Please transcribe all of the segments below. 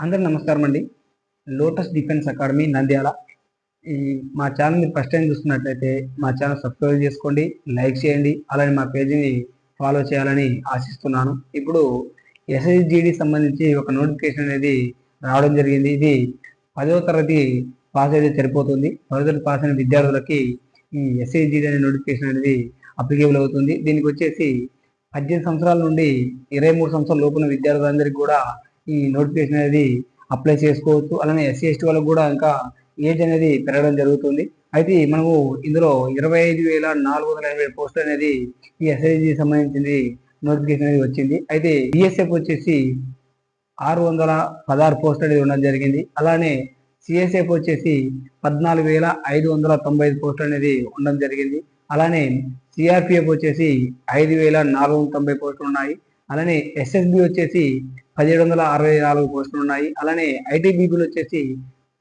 అందరికి నమస్కారం అండి. Lotus defence academy Nandyal. ఈ మా ఛానల్ మీరు ఫస్ట్ టైం చూస్తున్నట్లయితే మా ఛానల్ సబ్స్క్రైబ్ చేసుకోండి, లైక్ చేయండి, అలానే మా పేజీని ఫాలో చేయాలని ఆశిస్తున్నాను. ఇప్పుడు ఎస్ఎస్జిడి సంబంధించి ఒక నోటిఫికేషన్ అనేది రావడం జరిగింది. ఇది 10వ తరగతి పాస్ అయితే సరిపోతుంది. 10వ తరగతి పాస్ అయిన విద్యార్థులకి ఈ ఎస్ఎస్జిడి అనే నోటిఫికేషన్ అనేది అప్లికేబుల్ అవుతుంది. దీనికి వచ్చేసి 18 సంవత్సరాల నుండి 23 సంవత్సరాల లోపున విద్యార్థులందరికీ కూడా ఈ నోటిఫికేషన్ అనేది అప్లై చేసుకోవచ్చు. అలానే ఎస్సీ ఎస్టీ వాళ్ళకు కూడా ఇంకా ఏజ్ అనేది పెరగడం జరుగుతుంది. అయితే మనము ఇందులో 25,480 పోస్టులు అనేది ఈ ఎస్ఐజి సంబంధించింది నోటిఫికేషన్ అనేది వచ్చింది. అయితే బిఎస్ఎఫ్ వచ్చేసి 616 పోస్టులు అనేది ఉండడం జరిగింది. అలానే సిఎస్ఎఫ్ వచ్చేసి 14,595 పోస్టులు అనేది ఉండడం జరిగింది. అలానే సిఆర్పిఎఫ్ వచ్చేసి 5,490 పోస్టులు ఉన్నాయి. అలానే ఎస్ఎస్బి వచ్చేసి 1764 పోస్టులు ఉన్నాయి. అలానే ఐటీబీపీలు వచ్చేసి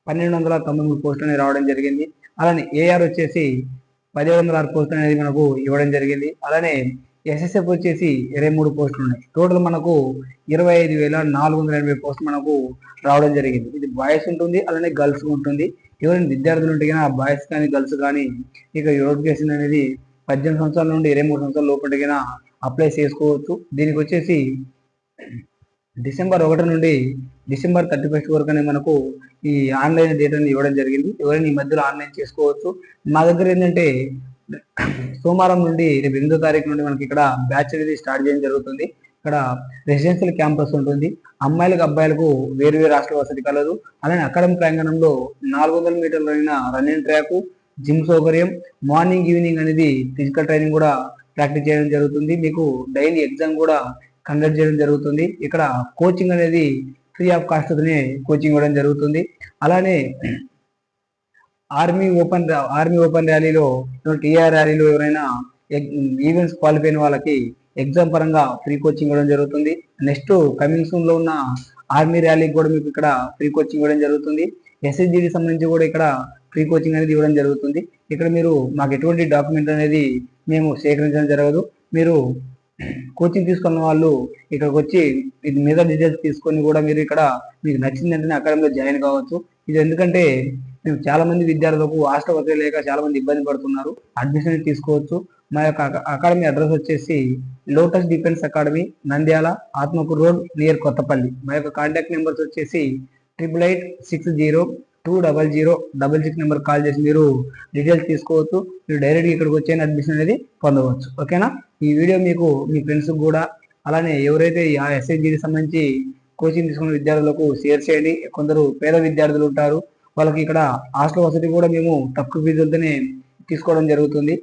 1293 పోస్టులు అనేది రావడం జరిగింది. అలానే ఏఆర్ వచ్చేసి 1706 పోస్టులు అనేది మనకు ఇవ్వడం జరిగింది. అలానే ఎస్ఎస్ఎఫ్ వచ్చేసి 23 పోస్టులు ఉన్నాయి. టోటల్ మనకు 25,480 పోస్టులు మనకు రావడం జరిగింది. ఇది బాయ్స్ ఉంటుంది, అలానే గర్ల్స్ ఉంటుంది. ఎవరైనా విద్యార్థులు ఉంటే కానీ బాయ్స్ కానీ గర్ల్స్ కానీ ఇక నోటిఫికేషన్ అనేది 18 సంవత్సరాల నుండి 23 సంవత్సరాల లోపల అప్లై చేసుకోవచ్చు. దీనికి వచ్చేసి డిసెంబర్ 1 నుండి డిసెంబర్ 31 వరకు అనేది మనకు ఈ ఆన్లైన్ డేటాని ఇవ్వడం జరిగింది. ఎవరైనా ఈ మధ్యలో ఆన్లైన్ చేసుకోవచ్చు. మా దగ్గర ఏంటంటే సోమవారం నుండి రేపు 8వ తారీఖు నుండి మనకి ఇక్కడ బ్యాచ్ అనేది స్టార్ట్ చేయడం జరుగుతుంది. ఇక్కడ రెసిడెన్షియల్ క్యాంపస్ ఉంటుంది. అమ్మాయిలకు అబ్బాయిలకు వేరు వేరు హాస్టల్ వసతి కలదు. అలానే అకాడమిక్ ప్రాంగణంలో 400 మీటర్ల రన్నింగ్ ట్రాక్, జిమ్ సౌకర్యం, మార్నింగ్ ఈవినింగ్ అనేది ఫిజికల్ ట్రైనింగ్ కూడా ప్రాక్టీస్ చేయడం జరుగుతుంది. మీకు డైలీ ఎగ్జామ్ కూడా కండక్ట్ చేయడం జరుగుతుంది. ఇక్కడ కోచింగ్ అనేది ఫ్రీ ఆఫ్ కాస్ట్ తోనే కోచింగ్ ఇవ్వడం జరుగుతుంది. అలానే ఆర్మీ ఓపెన్ ర్యాలీలో టీఆర్ ర్యాలీలో ఎవరైనా ఈవెంట్స్ క్వాలిఫై అయిన వాళ్ళకి ఎగ్జామ్ పరంగా ఫ్రీ కోచింగ్ ఇవ్వడం జరుగుతుంది. నెక్స్ట్ కమింగ్ సూన్ లో ఉన్న ఆర్మీ ర్యాలీకి కూడా మీకు ఇక్కడ ఫ్రీ కోచింగ్ ఇవ్వడం జరుగుతుంది. ఎస్ఎస్జికి సంబంధించి కూడా ఇక్కడ ఫ్రీ కోచింగ్ అనేది ఇవ్వడం జరుగుతుంది. ఇక్కడ మీరు మాకు ఎటువంటి డాక్యుమెంట్ అనేది మేము సేకరించడం జరగదు. మీరు కోచింగ్ తీసుకున్న వాళ్ళు ఇక్కడికి వచ్చి ఇది మీద డీటెయిల్స్ తీసుకొని కూడా మీరు ఇక్కడ మీకు నచ్చిందంటే అకాడమీలో జాయిన్ కావచ్చు. ఇది ఎందుకంటే మేము చాలా మంది విద్యార్థులకు హాస్టల్ వసతి లేక చాలా మంది ఇబ్బంది పడుతున్నారు. అడ్మిషన్ తీసుకోవచ్చు. మా యొక్క అకాడమీ అడ్రస్ వచ్చేసి lotus defence academy, Nandyal, Atmakur road, near Kothapalli. మా యొక్క కాంటాక్ట్ నెంబర్స్ వచ్చేసి 8886020066 నెంబర్ కాల్ చేసి మీరు డీటెయిల్స్ తీసుకోవచ్చు. మీరు డైరెక్ట్గా ఇక్కడికి వచ్చే అడ్మిషన్ అనేది పొందవచ్చు. ఓకేనా? ఈ వీడియో మీకు మీ ఫ్రెండ్స్కి కూడా అలానే ఎవరైతే ఆ ఎస్ఐజికి సంబంధించి కోచింగ్ తీసుకున్న విద్యార్థులకు షేర్ చేయండి. కొందరు పేద విద్యార్థులు ఉంటారు, వాళ్ళకి ఇక్కడ హాస్టల్ వసతి కూడా మేము తక్కువ ఫీజులతోనే తీసుకోవడం జరుగుతుంది.